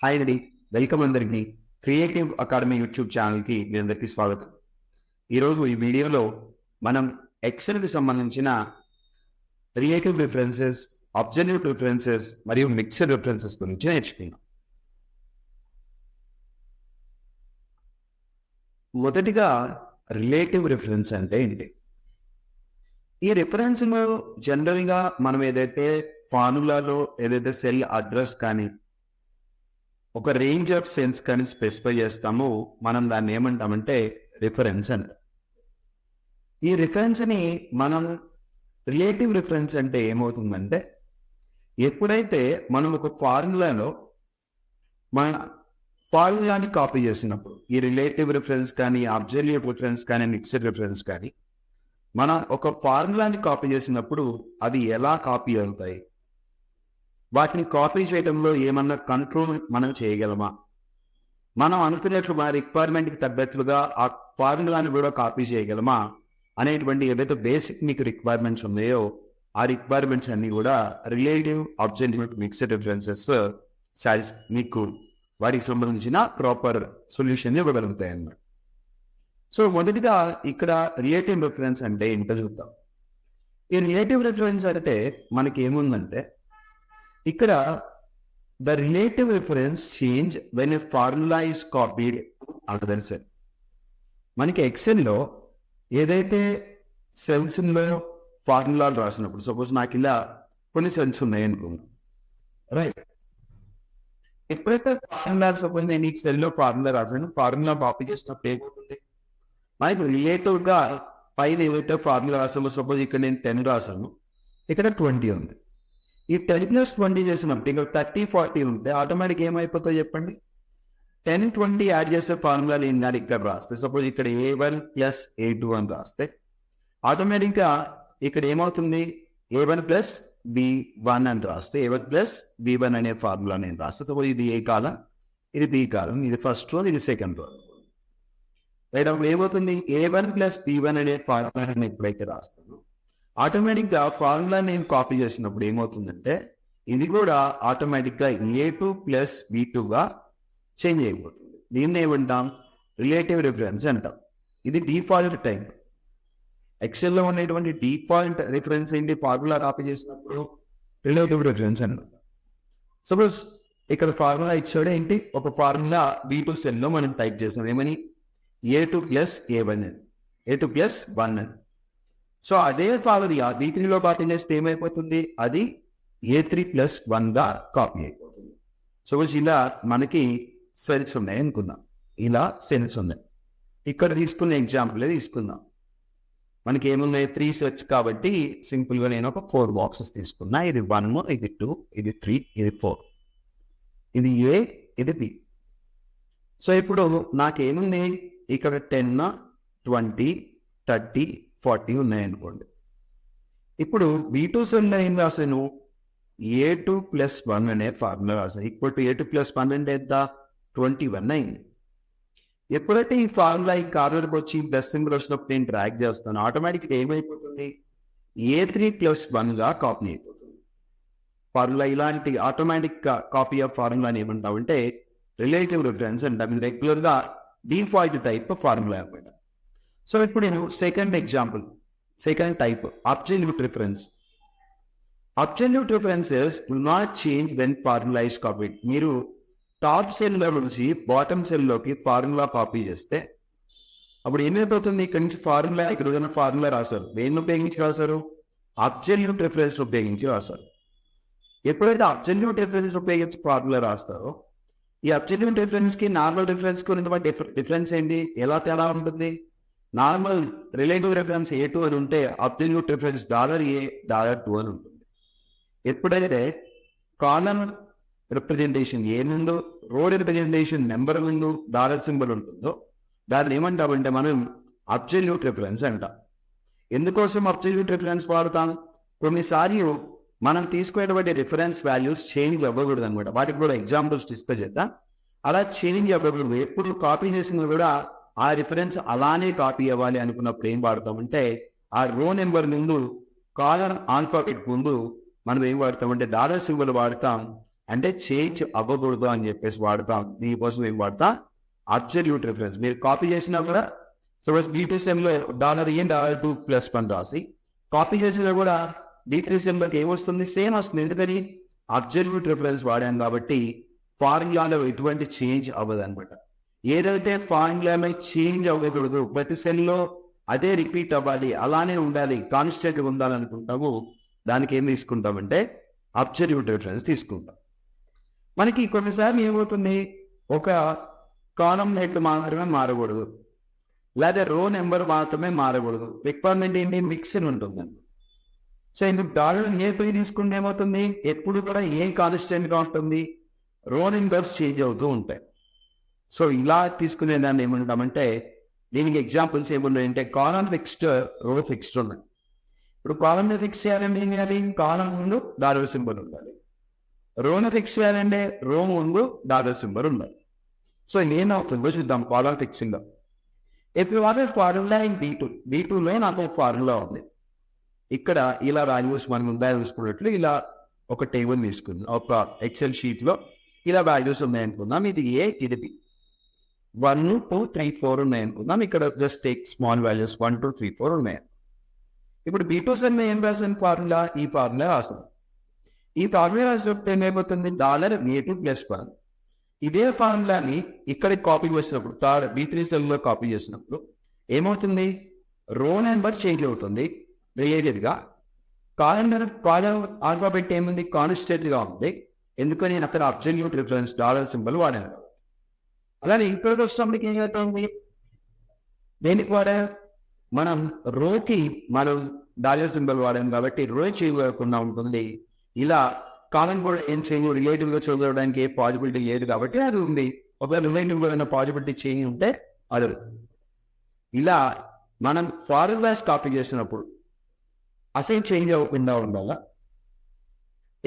Hi అండి, welcome అందరికీ. Creative academy YouTube ఛానల్కి మీ అందరికీ స్వాగతం. ఈరోజు ఈ వీడియోలో మనం ఎక్సెల్కి సంబంధించిన రిలేటివ్ రిఫరెన్సెస్, అబ్జల్యూట్ రిఫరెన్సెస్ మరియు మిక్స్డ్ రిఫరెన్సెస్ గురించి నేర్చుకుందాం. మొదటిగా రిలేటివ్ రిఫరెన్స్ అంటే ఏంటి? ఈ రిఫరెన్స్లో జనరల్గా మనం ఏదైతే ఫార్ములాలో ఏదైతే సెల్ అడ్రస్ కానీ ఒక రేంజ్ ఆఫ్ సెల్స్ కానీ స్పెసిఫై చేస్తామో మనం దాన్ని ఏమంటామంటే రిఫరెన్స్ అంటాం. ఈ రిఫరెన్స్ని మనం రిలేటివ్ రిఫరెన్స్ అంటే ఏమవుతుందంటే, ఎప్పుడైతే మనం ఒక ఫార్ములాలో మన ఫార్ములాని కాపీ చేసినప్పుడు, ఈ రిలేటివ్ రిఫరెన్స్ కానీ, అబ్జల్యూట్ రిఫరెన్స్ కానీ, మిక్స్డ్ రిఫరెన్స్ కానీ, మనం ఒక ఫార్ములాని కాపీ చేసినప్పుడు అవి ఎలా కాపీ అవుతాయి, వాటిని కాపీ చేయడంలో ఏమన్నా కంట్రోల్ మనం చేయగలమా, మనం అనుకునేట్లు మన రిక్వైర్మెంట్కి తగ్గట్లుగా ఆ ఫార్ములాని కూడా కాపీ చేయగలమా అనేటువంటి ఏదైతే బేసిక్ మీకు రిక్వైర్మెంట్స్ ఉన్నాయో ఆ రిక్వైర్మెంట్స్ అన్ని కూడా రిలేటివ్, అబ్జల్యూట్, మిక్స్డ్ రిఫరెన్సెస్ మీకు వాటికి సంబంధించిన ప్రాపర్ సొల్యూషన్ ఇవ్వగలుగుతాయి అన్నమాట. సో మొదటిగా ఇక్కడ రిలేటివ్ రిఫరెన్స్ అంటే ఏంటో చూద్దాం. ఈ రిలేటివ్ రిఫరెన్స్ అంటే మనకి ఏముందంటే, ఇక్కడ the relative reference change when a formula is copied another cell. మనకి ఎక్సెల్లో ఏదైతే సెల్స్లో ఫార్ములాలు రాసినప్పుడు, సపోజ్ నాకు ఇలా కొన్ని సెల్స్ ఉన్నాయి అనుకుందాం, రైట్? ఎప్పుడైతే ఫార్ములా, సపోజ్ నేను ఈ సెల్లో ఫార్ములా రాసాను, ఫార్ములా కాపీ చేసినప్పుడు ఏమవుతుంది, మనకి రిలేటివ్గా పైన ఏదైతే ఫార్ములా రాసామో, సపోజ్ ఇక్కడ నేను 10 రాసాను, ఇక్కడ 20 ఉంది. ఈ 10+20 చేసినప్పుడు ఇక్కడ 30-40 ఉంటే ఆటోమేటిక్ ఏమైపోతుందో చెప్పండి. 10-20 యాడ్ చేసే ఫార్ములాలు ఏం కానీ ఇక్కడ రాస్తే, సపోజ్ ఇక్కడ A1 + A2 అని రాస్తే ఆటోమేటిక్గా ఇక్కడ ఏమవుతుంది, A1 + B1 అని రాస్తే A1 + B1 అనే ఫార్ములా నేను రాస్తే, సపోజ్ ఇది A కాలం, ఇది B కాలం, ఇది ఫస్ట్ రో, ఇది సెకండ్ రో. రైట్, అప్పుడు ఏమవుతుంది, A1 + B1 అనే ఫార్ములా నేను ఎప్పుడైతే రాస్తాను, ఆటోమేటిక్గా ఫార్ములా నేను కాపీ చేసినప్పుడు ఏమవుతుందంటే ఇది కూడా ఆటోమేటిక్గా A2 + B2గా చేంజ్ అయిపోతుంది. దీన్ని ఏమంటాం, రిలేటివ్ రిఫరెన్స్ అంటాం. ఇది డిఫాల్ట్ టైప్. ఎక్సెల్లో ఉండేటువంటి డిఫాల్ట్ రిఫరెన్స్ ఏంటి, ఫార్ములా కాపీ చేసినప్పుడు రిలేటివ్ రిఫరెన్స్ అంటాం. సపోజ్ ఇక్కడ ఫార్ములా ఇచ్చాడు ఏంటి, ఒక ఫార్ములా B2 సెల్లో మనం టైప్ చేసాం, ఏమని, A2 + A1 అని, A2 + 1 అని. సో అదే ఫార్ములా B3లో కాపీ చేస్తే ఏమైపోతుంది, అది A3 + 1గా కాపీ అయిపోతుంది. సపోజ్ ఇలా మనకి సెల్స్ ఉన్నాయి అనుకుందాం, ఇలా సెల్స్ ఉన్నాయి. ఇక్కడ తీసుకున్న ఎగ్జాంపుల్ తీసుకుందాం. మనకి ఏమున్నాయి, 3 సెట్స్ కాబట్టి సింపుల్గా నేను ఒక 4 బాక్సెస్ తీసుకున్నా. ఇది 1, ఇది 2, ఇది 3, ఇది 4, ఇది A, ఇది B. సో ఇప్పుడు నాకేముంది, ఇక్కడ 10, 20, 30, 40 ఉన్నాయనుకోండి. ఇప్పుడు B2 సెల్లో ఏం రాశాను, A2 + 1 అనే ఫార్ములా రాశాను. ఇప్పుడు A2 + 1 అంటే ఎంత, 21 అయింది. ఎప్పుడైతే ఈ ఫార్ములా ఈ కార్నర్కి వచ్చి ప్లస్ సింబల్ వచ్చినప్పుడు నేను డ్రాగ్ చేస్తాను, ఆటోమేటిక్గా ఏమైపోతుంది, A3 + 1గా కాపీ అయిపోతుంది ఫార్ములా. ఇలాంటి ఆటోమేటిక్ కాపీ ఆఫ్ ఫార్ములాని ఏమంటామంటే రిలేటివ్ రిఫరెన్స్ అంటాం. ఇది రెగ్యులర్గా డిఫాల్ట్ టైప్ ఫార్ములా అనమాట. సో ఇప్పుడు నేను second example, second type, absolute reference. Absolute references will not change when formula is copied. మీరు టాప్ సెల్లో నుంచి బాటమ్ సెల్లోకి ఫార్ములా కాపీ చేస్తే అప్పుడు ఏమైపోతుంది, ఇక్కడ నుంచి ఫార్ములా, ఇక్కడ ఏదైనా ఫార్ములా రాశారు, దేన్ని ఉపయోగించి రాశారు, అబ్జల్యూట్ రిఫరెన్స్ ఉపయోగించి రాశారు. ఎప్పుడైతే అబ్జల్యూట్ రిఫరెన్స్ ఉపయోగించి ఫార్ములా రాస్తారో, ఈ అబ్జల్యూట్ రిఫరెన్స్కి నార్మల్ రిఫరెన్స్కి ఉన్నటువంటి డిఫరెన్స్ ఏంటి, ఎలా తేడా ఉంటుంది. నార్మల్ రిలేటివ్ రిఫరెన్స్ A2 అని ఉంటే అబ్జల్యూట్ రిఫరెన్స్ $A, $2 అని ఉంటుంది. ఎప్పుడైతే కాలమ్ రిప్రజెంటేషన్ ఏ ముందు, రో రిప్రజెంటేషన్ నెంబర్ ముందు డాలర్ సింబల్ ఉంటుందో దాన్ని ఏమంటామంటే మనం అబ్జల్యూట్ రిఫరెన్స్ అంటాం. ఎందుకోసం అబ్జల్యూట్ రిఫరెన్స్ వాడతాం, కొన్నిసార్లు మనం తీసుకునేటువంటి రిఫరెన్స్ వాల్యూస్ చేంజ్ అవ్వకూడదు అనమాట. వాటికి కూడా ఎగ్జాంపుల్స్ డిస్కస్ చేద్దాం. అలా చేంజ్ అవ్వకూడదు, ఎప్పుడు కాపీ చేసిన కూడా ఆ రిఫరెన్స్ అలానే కాపీ అవ్వాలి అనుకున్నప్పుడు ఏం వాడతామంటే, ఆ రో నెంబర్ ముందు కాలమ్ ఆల్ఫాబెట్ ముందు మనం ఏం వాడతామంటే డాలర్ సింబల్ వాడతాం. అంటే చేంజ్ అవ్వకూడదు అని చెప్పేసి వాడతాం. దీనికోసం ఏం వాడతా? Absolute reference. మీరు కాపీ చేసినా కూడా సపోజ్ B2SEMలో $2+1 రాసి కాపీ చేసినా కూడా D3SEMలోకి ఏమొస్తుంది? సేమ్ వస్తుంది. ఎందుకని? అబ్సల్యూట్ రిఫరెన్స్ వాడాం కాబట్టి ఫార్ములాలో ఎటువంటి చేంజ్ అవ్వదు అనమాట. ఏదైతే ఫార్ములాలో చేంజ్ అవ్వకూడదు, ప్రతి సెల్లో అదే రిపీట్ అవ్వాలి, అలానే ఉండాలి, కాన్స్టెంట్గా ఉండాలనుకుంటాము, దానికి ఏం తీసుకుంటామంటే అబ్సల్యూట్ రిఫరెన్స్ తీసుకుంటాం. మనకి కొన్నిసార్లు ఏమవుతుంది? ఒక కాలం హెడ్ మాత్రమే మారకూడదు, లేదా రో నెంబర్ మాత్రమే మారకూడదు. రిక్వైర్మెంట్ ఏంటి? మిక్స్డ్ ఉంటుందండి. సో ఇందుకు $A3 తీసుకుంటే ఏమవుతుంది? ఎప్పుడు కూడా ఏం కాన్స్టెంట్గా ఉంటుంది? రో నెంబర్స్ చేంజ్ అవుతూ ఉంటాయి. సో ఇలా తీసుకునే దాన్ని ఏమంటామంటే, దీనికి ఎగ్జాంపుల్స్ ఏమున్నాయంటే కాలం ఫిక్స్డ్, రో ఫిక్స్డ్ ఉన్నాయి. ఇప్పుడు కాలంని ఫిక్స్ చేయాలంటే ఏం చేయాలి? కాలం ముందు డాలర్ సింబల్ ఉండాలి. రోను ఫిక్స్ చేయాలంటే రో ముందు డాలర్ సింబల్ ఉండాలి. సో ఏమవుతుందో చూద్దాం column fixing. If you want formula in B2లో నాకు ఒక ఫార్ములా ఉంది. ఇక్కడ ఇలా వాల్యూస్ మనం ముందే చూసుకున్నట్లు ఇలా ఒక టేబుల్ తీసుకుందాం. ఒక ఎక్సెల్ షీట్లో ఇలా వాల్యూస్ ఉన్నాయనుకుందాం. ఇది A, ఇది B. 1, 2, 3, 4 ఉన్నాయనుకుందాం. ఇక్కడ జస్ట్ టేక్ స్మాల్ వాల్యూస్ 1, 2, 3, 4 ఉన్నాయి. ఇప్పుడు B2SEM ఏం రాసిన ఫార్ములా? ఈ ఫార్ములా రాసాం. ఈ ఫార్ములా రాసినప్పుడు ఏమైపోతుంది? $A2+1. ఇదే ఫార్ములాని ఇక్కడికి కాపీ చేసినప్పుడు, B3SEMలో కాపీ చేసినప్పుడు ఏమవుతుంది? రో నెంబర్ చేంజ్ అవుతుంది రిలేటెడ్గా. కాలం ఆల్ఫాబెట్ ఏముంది? కాన్స్టెంట్గా ఉంది. ఎందుకని? నేను అక్కడ అబ్సల్యూట్ రిఫరెన్స్ డాలర్ సింబల్ వాడాను. అలానే ఇక్కడ వచ్చినప్పటికి ఏం అవుతుంది? దేనికి వాడా? మనం రోకి మనం డాలర్ సింబల్ వాడాం కాబట్టి రో చేయకుండా ఉంటుంది. ఇలా కాలం కూడా ఏం చేంజ్ రిలేటివ్గా చదవడానికి ఏ పాజిబిలిటీ లేదు కాబట్టి అది ఉంది. ఒకవేళ రిలేటివ్గా ఏమైనా పాజిబిలిటీ చేంజ్ ఉంటే అది. ఇలా మనం ఫార్ములాస్ కాపీ చేసినప్పుడు అసలు చేంజ్ అవ్వకుండా ఉండాలా?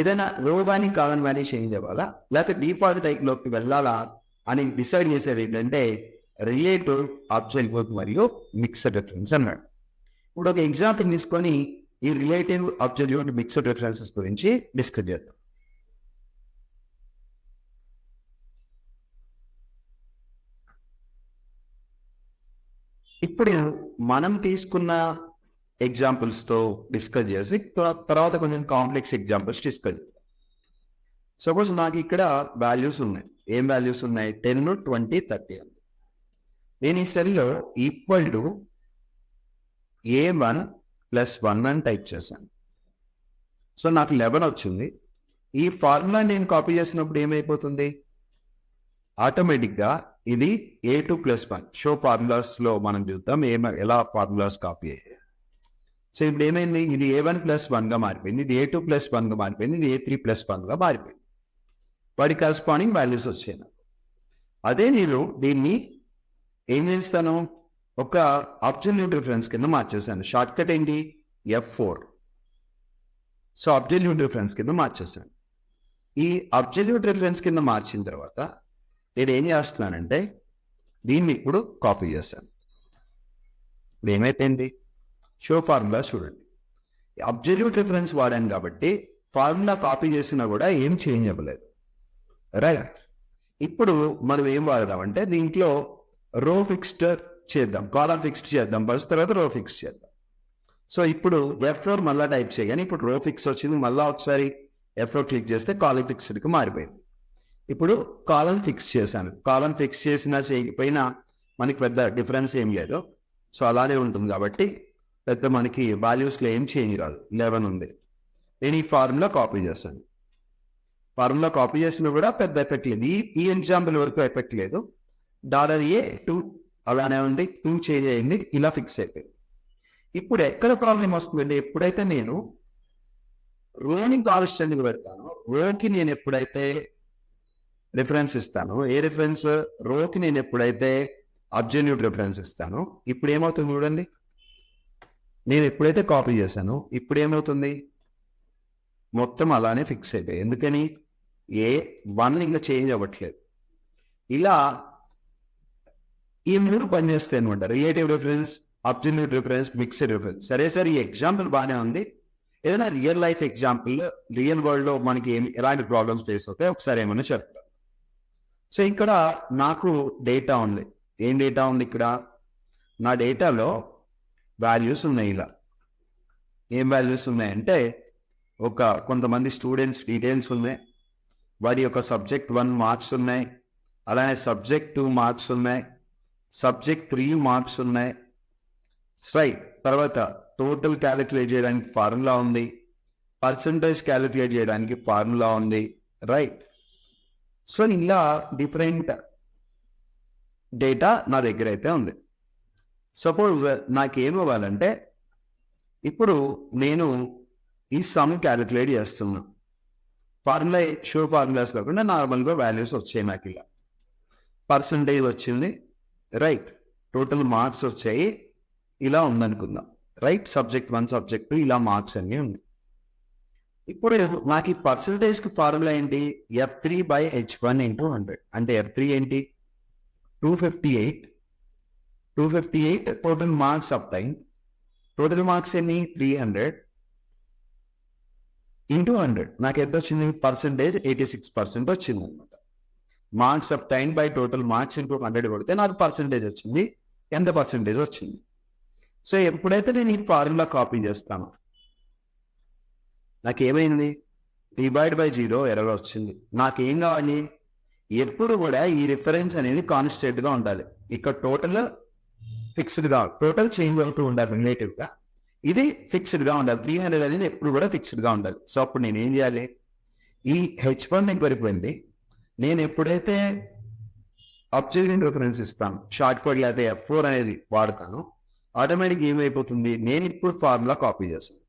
ఏదైనా రో కానీ కాలం కానీ చేంజ్ అవ్వాలా, లేకపోతే డిఫాల్ట్ టైప్లోకి వెళ్ళాలా అని డిసైడ్ చేసేది ఏంటంటే రిలేటివ్, అబ్సల్యూట్ మరియు మిక్స్డ్ రిఫరెన్స్ అన్నాడు. ఇప్పుడు ఒక ఎగ్జాంపుల్ తీసుకొని ఈ రిలేటివ్, అబ్సల్యూట్, మిక్స్డ్ రిఫరెన్సెస్ గురించి డిస్కస్ చేద్దాం. ఇప్పుడు మనం తీసుకున్న ఎగ్జాంపుల్స్తో డిస్కస్ చేసి తర్వాత కొంచెం కాంప్లెక్స్ ఎగ్జాంపుల్స్ డిస్కస్ చేద్దాం. సపోజ్ నాకు ఇక్కడ వాల్యూస్ ఉన్నాయి. ఏం వాల్యూస్ ఉన్నాయి? 10, 20, 30 ఉంది. నేను ఈ సెల్లో ఈక్వల్ టు A1+1 అని టైప్ చేశాను. సో నాకు 11 వచ్చింది. ఈ ఫార్ములా నేను కాపీ చేసినప్పుడు ఏమైపోతుంది? ఆటోమేటిక్గా ఇది A2+1. షో ఫార్ములాస్లో మనం చూద్దాం ఎలా ఫార్ములాస్ కాపీ అయ్యాయి. సో ఇప్పుడు ఏమైంది? ఇది A1+1గా మారిపోయింది, ఇది A2+1గా మారిపోయింది, ఇది A3+1గా మారిపోయింది. వాటి కరస్పాండింగ్ వాల్యూస్ వచ్చాయి. అదే నేను దీన్ని ఏం చేస్తాను? ఒక అబ్సల్యూట్ రిఫరెన్స్ కింద మార్చేసాను. షార్ట్ కట్ ఏంటి? F4. సో అబ్సల్యూట్ రిఫరెన్స్ కింద మార్చేసాను. ఈ అబ్సల్యూట్ రిఫరెన్స్ కింద మార్చిన తర్వాత నేను ఏం చేస్తున్నానంటే దీన్ని ఇప్పుడు కాపీ చేశాను. ఇప్పుడు ఏమైపోయింది? షో ఫార్ములా చూడండి. అబ్సల్యూట్ రిఫరెన్స్ వాడాను కాబట్టి ఫార్ములా కాపీ చేసినా కూడా ఏం చేంజ్ అవ్వలేదు. రైట్. ఇప్పుడు మనం ఏం వాడదామంటే దీంట్లో రో ఫిక్స్డ్ చేద్దాం, కాలం ఫిక్స్డ్ చేద్దాం, ఫస్ట్ తర్వాత రో ఫిక్స్ చేద్దాం. సో ఇప్పుడు F4 మళ్ళీ టైప్ చేయగానే ఇప్పుడు రో ఫిక్స్ వచ్చింది. మళ్ళీ ఒకసారి F4 క్లిక్ చేస్తే కాలం ఫిక్స్డ్కి మారిపోయింది. ఇప్పుడు కాలం ఫిక్స్ చేశాను. కాలం ఫిక్స్ చేసినా చేయకపోయినా మనకి పెద్ద డిఫరెన్స్ ఏం లేదు. సో అలానే ఉంటుంది కాబట్టి పెద్ద మనకి వాల్యూస్లో ఏం చేంజ్ రాదు. 11 ఉంది. నేను ఈ ఫార్ములా కాపీ చేస్తాను. ఫార్ములా కాపీ చేసినా కూడా పెద్ద ఎఫెక్ట్ లేదు. ఈ ఎగ్జాంపుల్ వరకు ఎఫెక్ట్ లేదు. $A2 అలానే ఉంది, 2 చేంజ్ అయింది, ఇలా ఫిక్స్ అయిపోయింది. ఇప్పుడు ఎక్కడ ప్రాబ్లం వస్తుందంటే ఎప్పుడైతే నేను రోని కాన్స్టెంట్గా పెడతాను, రోకి నేను ఎప్పుడైతే రిఫరెన్స్ ఇస్తాను, ఏ రిఫరెన్స్? రోకి నేను ఎప్పుడైతే అబ్సల్యూట్ రిఫరెన్స్ ఇస్తాను, ఇప్పుడు ఏమవుతుంది చూడండి. నేను ఎప్పుడైతే కాపీ చేశాను ఇప్పుడు ఏమవుతుంది? మొత్తం అలానే ఫిక్స్ అయిపోయి. ఎందుకని? A1 ఇంకా చేంజ్ అవ్వట్లేదు. ఇలా ఈ 3 పనిచేస్తాయి అనమాట. Relative reference, absolute reference, mixed reference. సరే సార్, ఈ ఎగ్జాంపుల్ బాగానే ఉంది. ఏదైనా real life example, real world లో మనకి ఎలాంటి ప్రాబ్లమ్స్ ఫేస్ అవుతాయి ఒకసారి ఏమైనా చెప్తాను. సో ఇక్కడ నాకు డేటా ఉంది. ఏం డేటా ఉంది ఇక్కడ? నా డేటాలో వాల్యూస్ ఉన్నాయి. ఇలా ఏం వాల్యూస్ ఉన్నాయంటే, కొంతమంది స్టూడెంట్స్ డీటెయిల్స్ ఉన్నాయి, వారి యొక్క సబ్జెక్ట్ 1 మార్క్స్ ఉన్నాయి, అలానే సబ్జెక్ట్ 2 మార్క్స్ ఉన్నాయి, సబ్జెక్ట్ 3 మార్క్స్ ఉన్నాయి. రైట్. తర్వాత టోటల్ క్యాలిక్యులేట్ చేయడానికి ఫార్ములా ఉంది, పర్సంటేజ్ క్యాలిక్యులేట్ చేయడానికి ఫార్ములా ఉంది. రైట్. సో ఇలా డిఫరెంట్ డేటా నా దగ్గర అయితే ఉంది. సపోజ్ నాకేం ఇవ్వాలంటే, ఇప్పుడు నేను ఈ సమ్ క్యాలిక్యులేట్ చేస్తున్నా. ఫార్ములా షూర్ ఫార్ములాస్ కాకుండా నార్మల్గా వాల్యూస్ వచ్చాయి నాకు. ఇలా పర్సంటేజ్ వచ్చింది. రైట్. టోటల్ మార్క్స్ వచ్చాయి. ఇలా ఉందనుకుందాం. రైట్. సబ్జెక్ట్ 1, సబ్జెక్ట్ 2 ఇలా మార్క్స్ అన్నీ ఉన్నాయి. ఇప్పుడు నాకు ఈ పర్సంటేజ్కి ఫార్ములా ఏంటి? F3/H1 × 100. అంటే F3 ఏంటి? 258. Total marks of time. Total marks ఎన్ని? 300 × 100. నాకు ఎంత వచ్చింది? పర్సంటేజ్ 86% వచ్చింది అనమాట. Marks of time by total marks × 100 కొడితే నాకు పర్సంటేజ్ వచ్చింది. ఎంత పర్సంటేజ్ వచ్చింది? సో ఎప్పుడైతే నేను ఈ ఫార్ములా కాపీ చేస్తాను, నాకేమైంది? డివైడ్/0 ఎర్రర్ వచ్చింది. నాకేం కావాలి? ఎప్పుడు కూడా ఈ రిఫరెన్స్ అనేది కాన్స్టెంట్ గా ఉండాలి. ఇక్కడ టోటల్ ఫిక్స్డ్ గా, టోటల్ చేంజ్ అవుతూ ఉండాలి రిలేటివ్ గా. ఇది ఫిక్స్డ్ గా ఉండాలి. 300 అనేది ఎప్పుడు కూడా ఫిక్స్డ్ గా ఉండాలి. సో అప్పుడు నేను ఏం చేయాలి? ఈ H1 దగ్గరికి వెళ్ళి నేను ఎప్పుడైతే అబ్జర్వింగ్ రిఫరెన్స్ ఇస్తాను, షార్ట్ కోడ్ లేకపోతే F4 అనేది వాడతాను, ఆటోమేటిక్ ఏమైపోతుంది? నేను ఇప్పుడు ఫార్ములా కాపీ చేస్తాను.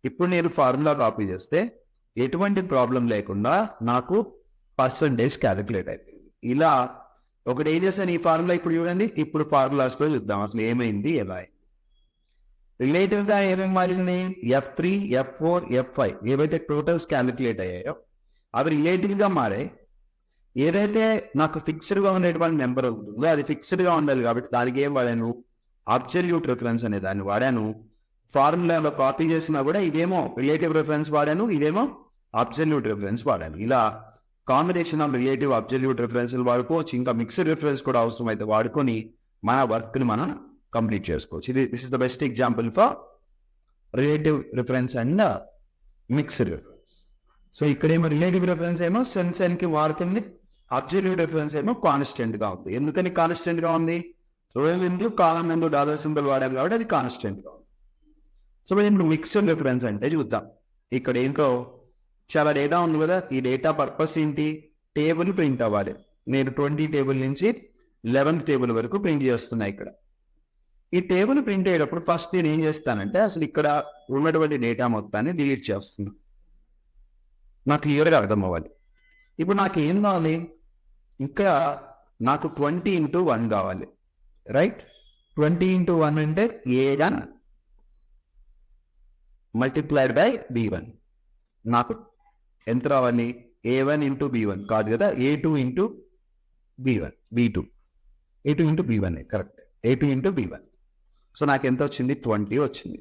ఇప్పుడు నేను ఫార్ములా కాపీ చేస్తే ఎటువంటి ప్రాబ్లం లేకుండా నాకు పర్సంటేజ్ క్యాలిక్యులేట్ అయిపోయింది. ఇలా ఒకటి ఏం చేస్తాను? ఈ ఫార్ములా ఇప్పుడు చూడండి. ఇప్పుడు ఫార్ములాస్లో చూద్దాం అసలు ఏమైంది, ఎలా అయింది. రిలేటివ్ గా ఏమేమి మారింది? F3, F4, F5 ఏవైతే టోటల్స్ క్యాలిక్యులేట్ అయ్యాయో అవి రిలేటివ్ గా మారాయి. ఏదైతే నాకు ఫిక్స్డ్ గా ఉండేటువంటి నెంబర్ ఉంటుందో అది ఫిక్స్డ్ గా ఉండాలి కాబట్టి దానికి ఏం వాడాను? అబ్సల్యూట్ రిఫరెన్స్ అనే దాన్ని వాడాను. ఫార్ములాలో కాపీ చేసినా కూడా ఇదేమో రిలేటివ్ రిఫరెన్స్ వాడాను, ఇదేమో అబ్సల్యూట్ రిఫరెన్స్ వాడాను. ఇలా combination of relative absolute reference వాడుకోవచ్చు. ఇంకా మిక్స్డ్ రిఫరెన్స్ కూడా అవసరం అయితే వాడుకొని మన వర్క్ ని మనం కంప్లీట్ చేసుకోవచ్చు. This is the best example for relative reference and mixed reference. So ఇక్కడేమో రిలేటివ్ రిఫరెన్స్ ఏమో సెన్ కి వాడుతుంది, అబ్సల్యూట్ రిఫరెన్స్ ఏమో కాన్స్టెంట్ గా ఉంది. ఎందుకని కాన్స్టెంట్ గా ఉంది? రో ఎందుకు, కాలం ఎందుకు డాలర్ సింబల్ వాడాం కాబట్టి అది కాన్స్టెంట్ గా ఉంది. సో ఇప్పుడు మిక్స్డ్ రిఫరెన్స్ అంటే చూద్దాం. ఇక్కడ ఏంటో చాలా డేటా ఉంది కదా. ఈ డేటా పర్పస్ ఏంటి? టేబుల్ ప్రింట్ అవ్వాలి. నేను 20 టేబుల్ నుంచి 11th టేబుల్ వరకు ప్రింట్ చేస్తున్నా. ఇక్కడ ఈ టేబుల్ ప్రింట్ అయ్యేటప్పుడు ఫస్ట్ నేను ఏం చేస్తానంటే అసలు ఇక్కడ ఉన్నటువంటి డేటా మొత్తాన్ని డిలీట్ చేస్తున్నా. నాకు క్లియర్గా అర్థం అవ్వాలి. ఇప్పుడు నాకు ఏం కావాలి? ఇంకా నాకు 20 × 1 కావాలి. రైట్. 20 × 1 అంటే A1 మల్టిప్లైడ్ బై B1. నాకు ఎంత రావాలి? A1 × B1 కాదు కదా, A2 × B1, B2, A2 × B1 correct. A2 × B1. So నాకు ఎంత వచ్చింది? 20 వచ్చింది.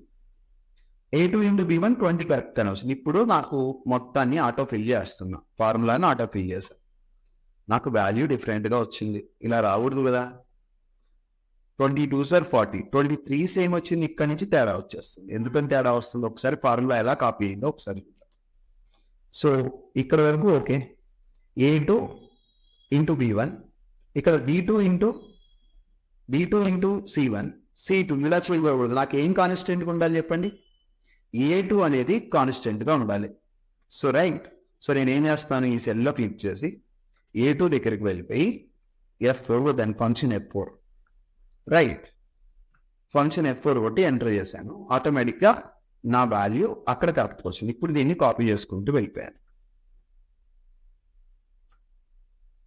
A2 × B1 20 కరెక్ట్ అని వచ్చింది. ఇప్పుడు నాకు మొత్తాన్ని ఆటో ఫిల్ చేస్తున్నా, ఫార్ములాని ఆటో ఫిల్ చేస్తాను. నాకు వాల్యూ డిఫరెంట్గా వచ్చింది. ఇలా రాకూడదు కదా. 22 సార్ 40, 23 సేమ్ వచ్చింది. ఇక్కడ నుంచి తేడా వచ్చేస్తుంది. ఎందుకని తేడా వస్తుంది? ఒకసారి ఫార్ములా ఎలా కాపీ అయిందో ఒకసారి. సో ఇక్కడ వరకు ఓకే. A2 × B1, ఇక్కడ B2 × C1, C2 ఇలా చూడకూడదు. నాకు ఏం కాన్స్టెంట్గా ఉండాలి చెప్పండి? A2 అనేది కాన్స్టెంట్గా ఉండాలి. So right. సో నేను ఏం చేస్తాను? ఈ సెల్లో క్లిక్ చేసి A2 దగ్గరికి వెళ్ళిపోయి F4, దాని function F4. Right. Function F4 కొట్టి ఎంటర్ చేశాను. ఆటోమేటిక్గా నా వాల్యూ అక్కడ కరెక్ట్గా వచ్చింది. ఇప్పుడు దీన్ని కాపీ చేసుకుంటూ వెళ్ళిపోయాను.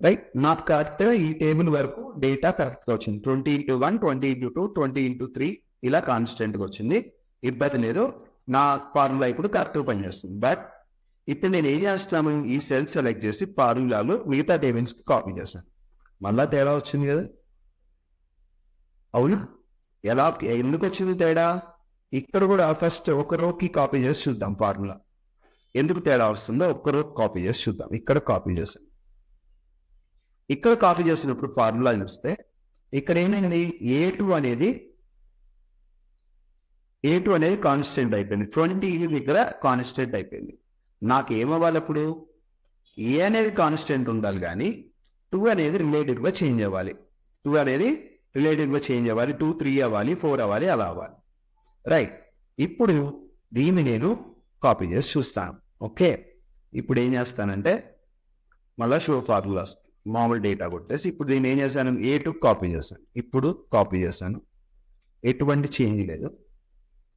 రైట్. నాకు కరెక్ట్గా ఈ టేబుల్ వరకు డేటా కరెక్ట్గా వచ్చింది. 20 × 1, 20 × 2, 20 × 3 ఇలా కాన్స్టెంట్గా వచ్చింది. ఇబ్బంది లేదు. నా ఫార్ములా ఇప్పుడు కరెక్ట్గా పనిచేస్తుంది. బట్ ఇప్పుడు నేను ఏం చేస్తాను? ఈ సెల్ సెలెక్ట్ చేసి ఫార్ములాలు మిగతా టేబుల్స్కి కాపీ చేస్తాను. మళ్ళా తేడా వచ్చింది కదా. అవును. ఎలా? ఎందుకు వచ్చింది తేడా? ఇక్కడ కూడా ఫస్ట్ ఒక రోకి కాపీ చేసి చూద్దాం ఫార్ములా ఎందుకు తేడా వస్తుందో ఒక్క రో కాపీ చేసి చూద్దాం. ఇక్కడ కాపీ చేసాం. ఇక్కడ కాపీ చేసినప్పుడు ఫార్ములా చూస్తే ఇక్కడ ఏమైంది, A2 అనేది కాన్స్టెంట్ అయిపోయింది. 20 దగ్గర కాన్స్టెంట్ అయిపోయింది. నాకు ఏమవ్వాలి అప్పుడు, ఏ అనేది కాన్స్టెంట్ ఉండాలి కానీ 2 అనేది రిలేటివ్గా చేంజ్ అవ్వాలి. 2 అనేది రిలేటివ్గా చేంజ్ అవ్వాలి. 2, 3 అవ్వాలి, 4 అవ్వాలి, అలా అవ్వాలి. రైట్. ఇప్పుడు దీన్ని నేను కాపీ చేసి చూస్తాను. ఓకే, ఇప్పుడు ఏం చేస్తానంటే మళ్ళీ షో ఫార్ములా మామూలు డేటా కొట్టేసి ఇప్పుడు దీన్ని ఏం చేశాను, A2 కాపీ చేశాను. ఇప్పుడు కాపీ చేశాను, ఎటువంటి చేంజ్ లేదు.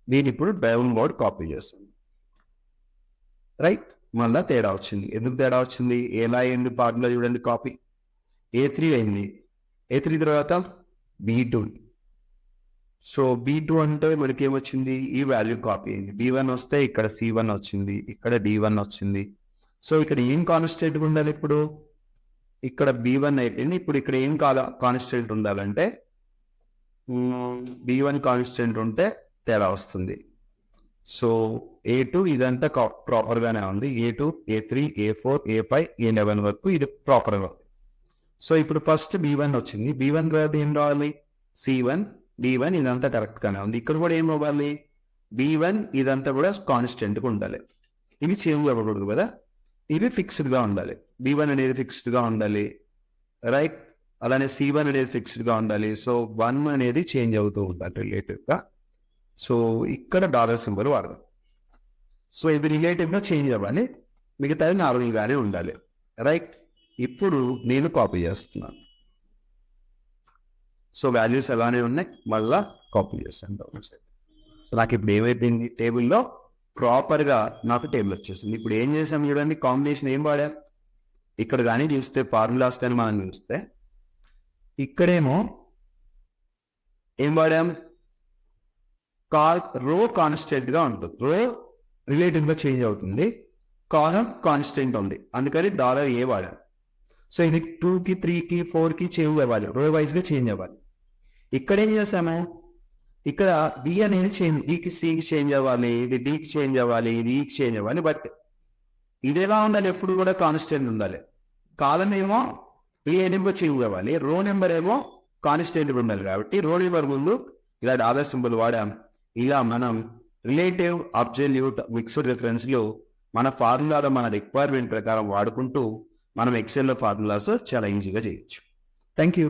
దీన్ని ఇప్పుడు డౌన్వర్డ్ కాపీ చేస్తాను. రైట్, మళ్ళీ తేడా వచ్చింది. ఎందుకు తేడా వచ్చింది, ఎలా అయింది ఫార్ములా చూడండి. కాపీ A3 అయింది. A3 తర్వాత B2. సో B2 అంటే మనకి ఏమొచ్చింది, ఈ వాల్యూ కాపీ అయింది. B1 వస్తే ఇక్కడ C1 వచ్చింది, ఇక్కడ D1 వచ్చింది. సో ఇక్కడ ఏం కాన్స్టెంట్ ఉండాలి, ఇప్పుడు ఇక్కడ B1 అయిపోయింది. ఇప్పుడు ఇక్కడ ఏం కాన్స్టెంట్ ఉండాలంటే B1 కాన్స్టెంట్ ఉంటే తేడా వస్తుంది. సో A2 ఇదంతా ప్రాపర్గానే ఉంది. A2, A3, A4, A5, A11 వరకు ఇది ప్రాపర్గా ఉంది. సో ఇప్పుడు ఫస్ట్ B1 వచ్చింది. B1 తర్వాత ఏం రావాలి, C1, B1 ఇదంతా కరెక్ట్గానే ఉంది. ఇక్కడ కూడా ఏం అవ్వాలి, B1 ఇదంతా కూడా కాన్స్టెంట్గా ఉండాలి. ఇవి చేంజ్ అవ్వకూడదు కదా, ఇవి ఫిక్స్డ్గా ఉండాలి. B1 అనేది ఫిక్స్డ్గా ఉండాలి. రైట్, అలానే C1 అనేది ఫిక్స్డ్గా ఉండాలి. సో 1 అనేది చేంజ్ అవుతూ ఉండాలి రిలేటివ్గా. సో ఇక్కడ డాలర్ సింబల్ వాడదాం. సో ఇవి రిలేటివ్గా చేంజ్ అవ్వాలి, మిగతావి నార్మల్గానే ఉండాలి. రైట్, ఇప్పుడు నేను కాపీ చేస్తున్నాను. సో వాల్యూస్ అలానే ఉన్నాయి, మళ్ళా కాపీ చేస్తాను డౌన్ సైడ్. సో నాకు ఇప్పుడు ఏమైపోయింది, టేబుల్లో ప్రాపర్గా నాకు టేబుల్ వచ్చేసింది. ఇప్పుడు ఏం చేసాం చూడండి, కాంబినేషన్ ఏం వాడాం. ఇక్కడ కానీ చూస్తే ఫార్ములాస్ కానీ మనం చూస్తే ఇక్కడేమో ఏం వాడాం, రో కాన్స్టెంట్గా ఉంటుంది, రో రిలేటివ్గా చేంజ్ అవుతుంది, కాలం కాన్స్టెంట్ ఉంది, అందుకని $A వాడాం. సో ఇది 2కి 3కి 4కి చేంజ్ అవ్వాలి, రో వైజ్గా చేంజ్ అవ్వాలి. ఇక్కడ ఏం చేసాము, ఇక్కడ B అనేది చేంజ్, Bకి Cకి చేంజ్ అవ్వాలి, ఇది Dకి చేంజ్ అవ్వాలి, ఇది Eకి చేంజ్ అవ్వాలి. బట్ ఇది ఎలా ఉండాలి, ఎప్పుడు కూడా కాన్స్టెంట్ ఉండాలి. కాలం ఏమో రిలేటివ్గా చేంజ్ అవ్వాలి, రో నెంబర్ ఏమో కాన్స్టెంట్ ఉండాలి. కాబట్టి రో నెంబర్ ముందు ఇలా డాలర్ సింబల్ వాడాం. ఇలా మనం రిలేటివ్, అబ్సల్యూట్, మిక్స్డ్ రిఫరెన్స్లు మన ఫార్ములాలో మన రిక్వైర్మెంట్ ప్రకారం వాడుకుంటూ మనం ఎక్సెల్లో ఫార్ములాస్ చాలా ఈజీగా చేయొచ్చు. Thank you.